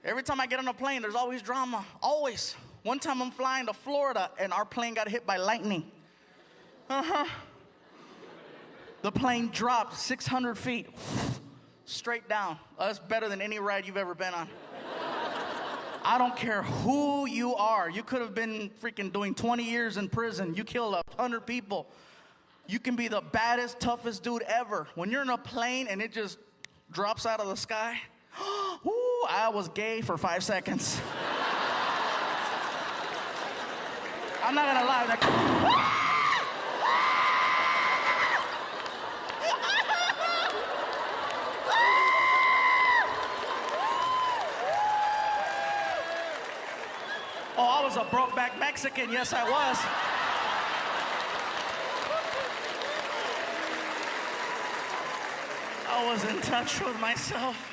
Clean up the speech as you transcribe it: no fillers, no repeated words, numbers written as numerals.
Every time I get on a plane, there's always drama. Always. One time I'm flying to Florida and our plane got hit by lightning. The plane dropped 600 feet straight down. That's better than any ride you've ever been on. I don't care who you are. You could have been freaking doing 20 years in prison. You killed 100 people. You can be the baddest, toughest dude ever. When you're in a plane and it just drops out of the sky, ooh, I was gay for 5 seconds. I'm not gonna lie. Like, oh, I was a brokeback Mexican. Yes, I was. I was in touch with myself.